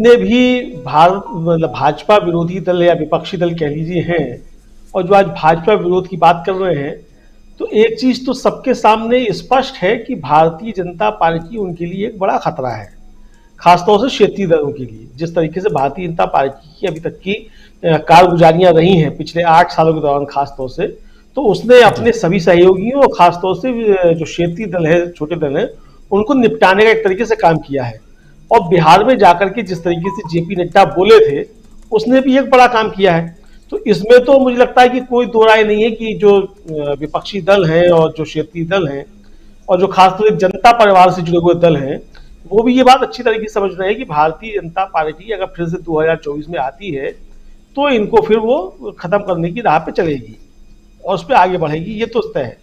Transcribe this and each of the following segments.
जितने भी भारत मतलब भाजपा विरोधी दल या विपक्षी दल कह लीजिए हैं, और जो आज भाजपा विरोध की बात कर रहे हैं, तो एक चीज तो सबके सामने स्पष्ट है कि भारतीय जनता पार्टी उनके लिए एक बड़ा खतरा है, खासतौर से क्षेत्रीय दलों के लिए। जिस तरीके से भारतीय जनता पार्टी की अभी तक की कारगुजारियां रही हैं पिछले 8 सालों के दौरान खासतौर से, तो उसने जी। अपने सभी सहयोगियों और खासतौर से जो क्षेत्रीय दल है, छोटे दल हैं, उनको निपटाने का एक तरीके से काम किया है। और बिहार में जाकर के जिस तरीके से जेपी नड्डा बोले थे, उसने भी एक बड़ा काम किया है। तो इसमें तो मुझे लगता है कि कोई दो राय नहीं है कि जो विपक्षी दल हैं और जो क्षेत्रीय दल हैं और जो खासतौर से जनता परिवार से जुड़े हुए दल हैं, वो भी ये बात अच्छी तरीके से समझ रहे हैं कि भारतीय जनता पार्टी अगर फिर से 2024 में आती है, तो इनको फिर वो खत्म करने की राह पे चलेगी और उस पर आगे बढ़ेगी, ये तो तय है।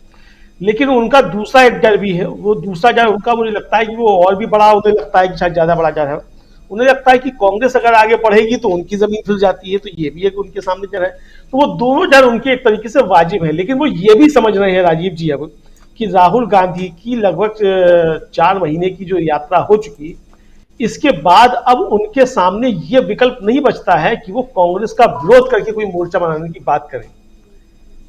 लेकिन उनका दूसरा एक डर भी है, वो दूसरा डर उनका मुझे लगता है कि वो और भी बड़ा, उन्हें लगता है कि शायद ज्यादा बड़ा डर है। उन्हें लगता है कि कांग्रेस अगर आगे बढ़ेगी तो उनकी जमीन फिर जाती है, तो ये भी एक उनके सामने डर है। तो वो दोनों डर उनके एक तरीके से वाजिब है, लेकिन वो ये भी समझ रहे हैं राजीव जी अब कि राहुल गांधी की लगभग 4 महीने की जो यात्रा हो चुकी, इसके बाद अब उनके सामने ये विकल्प नहीं बचता है कि वो कांग्रेस का विरोध करके कोई मोर्चा बनाने की बात करें,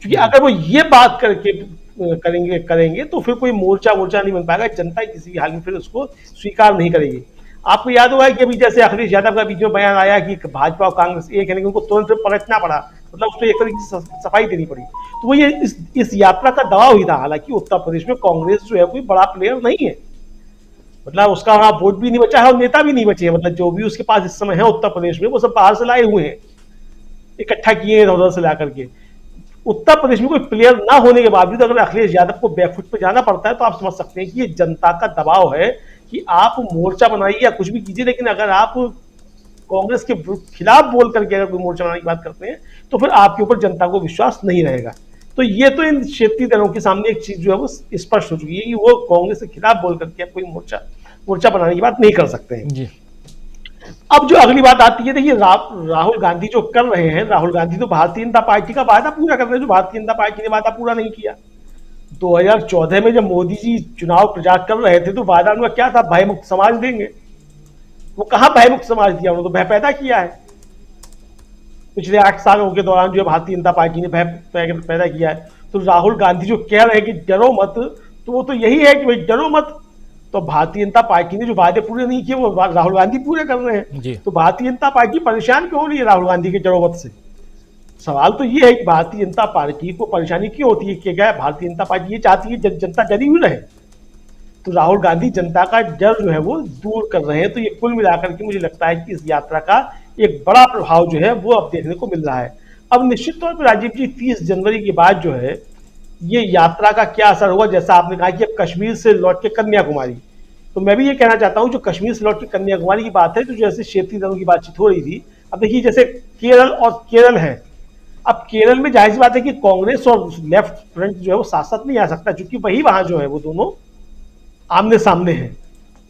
क्योंकि अगर वो ये बात करके करेंगे करेंगे तो फिर कोई मोर्चा मोर्चा नहीं बन पाएगा, जनता किसी भी हाल में फिर उसको स्वीकार नहीं करेगी। आपको याद होगा कि अभी जैसे अखिलेश यादव का बीच में बयान आया कि भाजपा और कांग्रेस एक है, लेकिन उनको तुरंत फिर पलटना पड़ा, मतलब उसको एक तरीके से सफाई देनी पड़ी। तो वो ये इस यात्रा का दबाव ही था। हालांकि उत्तर प्रदेश में कांग्रेस जो है कोई बड़ा प्लेयर नहीं है, मतलब उसका वहां वोट भी नहीं बचा है और नेता भी नहीं बचे हैं। मतलब जो भी उसके पास इस समय है उत्तर प्रदेश में, वो सब बाहर से लाए हुए हैं, इकट्ठा किए हैं उधर से ला करके। उत्तर प्रदेश में कोई प्लेयर ना होने के बावजूद अगर अखिलेश यादव को बैकफुट पे जाना पड़ता है, तो आप समझ सकते हैं कि ये जनता का दबाव है कि आप मोर्चा बनाइए या कुछ भी कीजिए, लेकिन अगर आप कांग्रेस के खिलाफ बोल करके अगर कोई मोर्चा बनाने की बात करते हैं, तो फिर आपके ऊपर जनता को विश्वास नहीं रहेगा। तो ये तो इन क्षेत्रीय दलों के सामने एक चीज जो है वो स्पष्ट हो चुकी है कि वो कांग्रेस के खिलाफ बोल करके आप कोई मोर्चा बनाने की बात नहीं कर सकते हैं जी। अब जो अगली बात आती है, देखिए राहुल गांधी जो कर रहे हैं, राहुल गांधी तो भारतीय जनता पार्टी का वादा पूरा कर रहे हैं, जो भारतीय जनता पार्टी ने वादा पूरा नहीं किया। 2014 में जब मोदी जी चुनाव प्रचार कर रहे थे, तो वादा उनका क्या था? भय मुक्त समाज देंगे। वो कहां भय मुक्त समाज दिया? उन्होंने तो भय पैदा किया है। पिछले 8 सालों के दौरान जो भारतीय जनता पार्टी ने भय पैदा किया है। तो राहुल गांधी जो कह रहे हैं कि डरो मत, तो वो तो यही है कि भाई डरो मत। तो भारतीय जनता पार्टी ने जो वादे पूरे नहीं किए, वो राहुल गांधी पूरे कर रहे हैं। तो भारतीय जनता पार्टी परेशान क्यों हो रही है राहुल गांधी के डरो मत से? सवाल तो ये है कि भारतीय जनता पार्टी को परेशानी क्यों होती है? कि क्या भारतीय जनता पार्टी ये चाहती है जनता डरी हुई रहे? तो राहुल गांधी जनता का डर जो है वो दूर कर रहे हैं। तो ये कुल मिलाकर के मुझे लगता है कि इस यात्रा का एक बड़ा प्रभाव जो है वो अब देखने को मिल रहा है। अब निश्चित तौर पर राजीव जी 30 जनवरी के बाद जो है ये यात्रा का क्या असर होगा, जैसा आपने कहा कि अब कश्मीर से लौट के कन्याकुमारी, तो मैं भी ये कहना चाहता हूं, जो कश्मीर से लौट के कन्याकुमारी की बात है, तो जैसे क्षेत्रीय दलों की बातचीत हो रही थी, अब देखिए जैसे केरल है। अब केरल में जाहिर सी बात है कि कांग्रेस और लेफ्ट फ्रंट जो है वो साथ साथ नहीं आ सकता, क्योंकि वही वहां जो है वो दोनों आमने सामने हैं,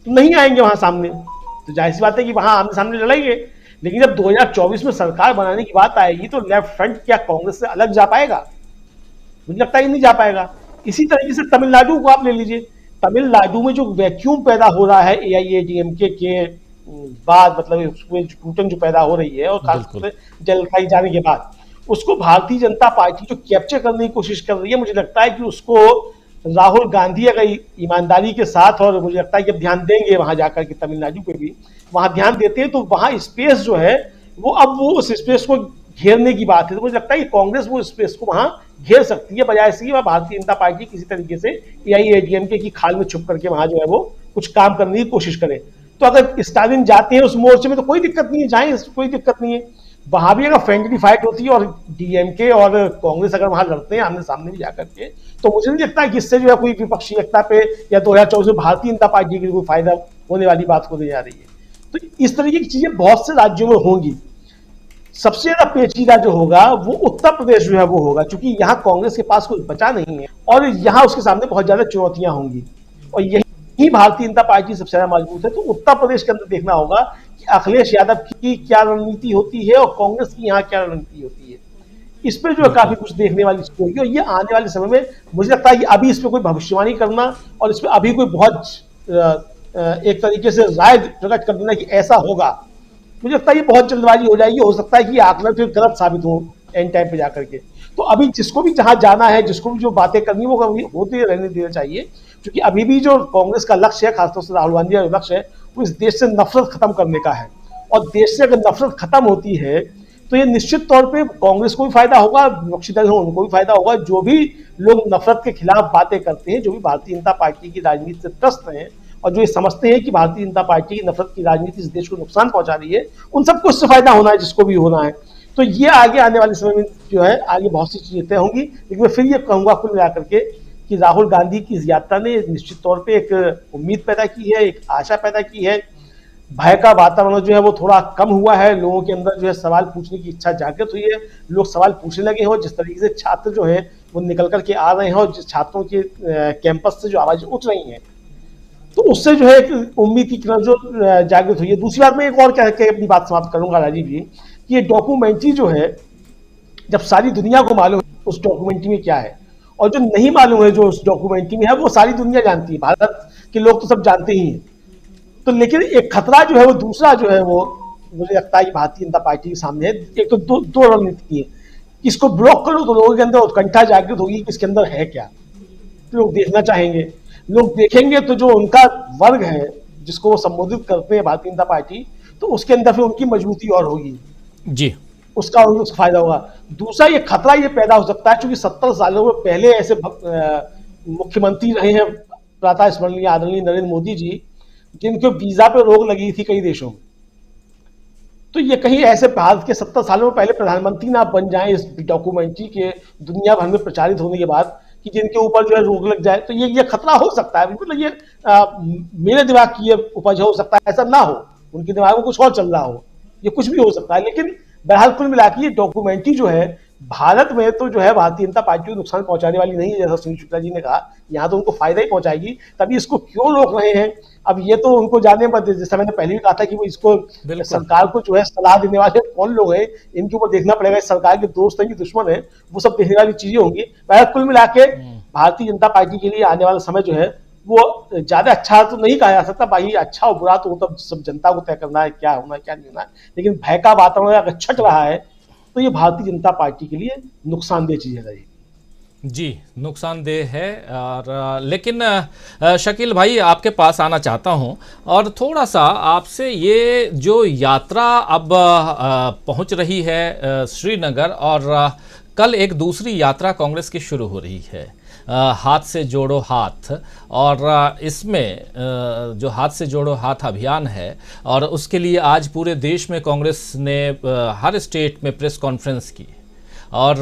तो नहीं आएंगे वहां सामने। तो जाहिर सी बात है कि वहां आमने सामने लड़ेंगे। लेकिन जब 2024 में सरकार बनाने की बात आएगी, तो लेफ्ट फ्रंट क्या कांग्रेस से अलग जा पाएगा? मुझे लगता है नहीं जा पाएगा। इसी तरीके से तमिलनाडु को आप ले लीजिए। तमिलनाडु में जो वैक्यूम पैदा हो रहा है एआईएडीएमके के बाद, मतलब उसमें टूटन जो पैदा हो रही है और खासतौर से जलखाई जाने के बाद, उसको भारतीय जनता पार्टी जो कैप्चर करने की कोशिश कर रही है, मुझे लगता है कि उसको राहुल गांधी अगर ईमानदारी के साथ, और मुझे लगता है कि अब ध्यान देंगे वहां जाकर के तमिलनाडु पे भी, वहां ध्यान देते हैं तो वहां स्पेस जो है वो अब वो उस स्पेस को घेरने की बात है। तो मुझे लगता है कि कांग्रेस वो स्पेस को वहां घेर सकती है, बजाय से वह भारतीय जनता पार्टी किसी तरीके से एआईएडीएमके की खाल में छुप करके वहां जो है वो कुछ काम करने की कोशिश करे। तो अगर स्टालिन जाते हैं उस मोर्चे में तो कोई दिक्कत नहीं है, जाए, कोई दिक्कत नहीं है। वहां भी अगर फ्रेंडली फाइट होती है और डीएमके और कांग्रेस अगर वहां लड़ते हैं आमने सामने भी जाकर के, तो मुझे नहीं लगता कि इससे जो है कोई विपक्षी एकता पे या 2024 में भारतीय जनता पार्टी की कोई फायदा होने वाली बात होने जा रही है। तो इस तरीके की चीजें बहुत से राज्यों में होंगी। सबसे ज्यादा पेचीदा जो होगा वो उत्तर प्रदेश जो है वो होगा, क्योंकि यहाँ कांग्रेस के पास कुछ बचा नहीं है और यहाँ उसके सामने बहुत ज्यादा चुनौतियां होंगी, और यही भारतीय जनता पार्टी सबसे ज्यादा मजबूत है। तो उत्तर प्रदेश के अंदर देखना होगा कि अखिलेश यादव की क्या रणनीति होती है और कांग्रेस की यहाँ क्या रणनीति होती है। इस पर जो है काफी कुछ देखने वाली चीज होगी, और ये आने वाले समय में मुझे लगता है कि अभी इस पर कोई भविष्यवाणी करना और इस पर अभी कोई बहुत एक तरीके से राय प्रकट कर देना कि ऐसा होगा, मुझे लगता है ये बहुत जल्दबाजी हो जाएगी, हो सकता है कि ये आंकलन फिर गलत साबित हो एंड टाइम पे जाकर के। तो अभी जिसको भी जहां जाना है, जिसको भी जो बातें करनी है, वो कभी होते रहने देना चाहिए, क्योंकि अभी भी जो कांग्रेस का लक्ष्य है, खासतौर से राहुल गांधी का जो लक्ष्य है, वो इस देश से नफरत खत्म करने का है। और देश से अगर नफरत खत्म होती है तो ये निश्चित तौर पे कांग्रेस को भी फायदा होगा, विपक्षी दल हो उनको भी फायदा होगा। जो भी लोग नफरत के खिलाफ बातें करते हैं, जो भी भारतीय जनता पार्टी की राजनीति से त्रस्त हैं और जो ये समझते हैं कि भारतीय जनता पार्टी की नफरत की राजनीति इस देश को नुकसान पहुंचा रही है, उन सबको इससे फायदा होना है, जिसको भी होना है। तो ये आगे आने वाले समय में जो है आगे बहुत सी चीजें तय होंगी। लेकिन मैं फिर ये कहूंगा कुल मिलाकर के कि राहुल गांधी की इस यात्रा ने निश्चित तौर पे एक उम्मीद पैदा की है, एक आशा पैदा की है। भय का वातावरण जो है वो थोड़ा कम हुआ है, लोगों के अंदर जो है सवाल पूछने की इच्छा जागृत हुई है, लोग सवाल पूछने लगे हैं। और जिस तरीके से छात्र जो है वो निकल करके आ रहे हैं और जिस छात्रों के कैंपस से जो आवाज उठ रही है, तो उससे जो है एक उम्मीद की किरण जो जागृत हुई है। दूसरी बात मैं एक और कह के अपनी बात समाप्त करूंगा राजीव जी, कि ये डॉक्यूमेंट्री जो है, जब सारी दुनिया को मालूम है उस डॉक्यूमेंट्री में क्या है, और जो नहीं मालूम है जो उस डॉक्यूमेंट्री में है, वो सारी दुनिया जानती है, भारत के लोग तो सब जानते ही हैं। तो लेकिन एक खतरा जो है वो दूसरा जो है वो मुझे लगता है कि भारतीय जनता पार्टी के सामने है। एक तो दो रणनीति है, इसको ब्लॉक करो तो लोगों के अंदर उत्कंठा जागृत होगी कि इसके अंदर है क्या, तो लोग देखना चाहेंगे। लोग देखेंगे तो जो उनका वर्ग है जिसको वो संबोधित करते हैं भारतीय जनता पार्टी, तो उसके अंदर फिर उनकी मजबूती और होगी जी, उसका फायदा होगा। दूसरा ये खतरा ये पैदा हो सकता है, क्योंकि 70 सालों में पहले ऐसे मुख्यमंत्री रहे हैं प्रातः स्मरणीय आदरणीय नरेंद्र मोदी जी, जिनके वीजा पे रोक लगी थी कई देशों में। तो ये कहीं ऐसे भारत के 70 सालों में पहले प्रधानमंत्री ना बन जाए इस डॉक्यूमेंट्री के दुनिया भर में प्रचारित होने के बाद, कि जिनके ऊपर जो है रोक लग जाए। तो ये खतरा हो सकता है, बिल्कुल ये मेरे दिमाग की ये उपज हो सकता है, ऐसा ना हो, उनके दिमाग में कुछ और चल रहा हो, ये कुछ भी हो सकता है। लेकिन बहरहाल कुल मिला के ये डॉक्यूमेंट्री जो है भारत में तो जो है भारतीय जनता पार्टी को नुकसान पहुंचाने वाली नहीं है, जैसा सुनील शुक्ला जी ने कहा, यहाँ तो उनको फायदा ही पहुंचाएगी। तभी इसको क्यों रोक रहे हैं, अब ये तो उनको जानने पर, जैसा मैंने पहले भी कहा था कि वो इसको सरकार को जो है सलाह देने वाले कौन लोग हैं, इनके ऊपर देखना पड़ेगा। सरकार के दोस्त हैं कि दुश्मन है, वो सब देखने वाली चीजें होंगी। कुल मिला के भारतीय जनता पार्टी के लिए आने वाला समय जो है वो ज्यादा अच्छा तो नहीं कहा जा सकता, भाई अच्छा और बुरा तो तब सब जनता को तय करना है, क्या होना है क्या नहीं होना है। लेकिन भय का वातावरण अगर छट रहा है तो ये भारतीय जनता पार्टी के लिए नुकसानदेह चीज है जी, नुकसानदेह है। और लेकिन शकील भाई आपके पास आना चाहता हूं और थोड़ा सा आपसे, ये जो यात्रा अब पहुंच रही है श्रीनगर, और कल एक दूसरी यात्रा कांग्रेस की शुरू हो रही है, हाथ से जोड़ो हाथ, और इसमें जो हाथ से जोड़ो हाथ अभियान है, और उसके लिए आज पूरे देश में कांग्रेस ने हर स्टेट में प्रेस कॉन्फ्रेंस की, और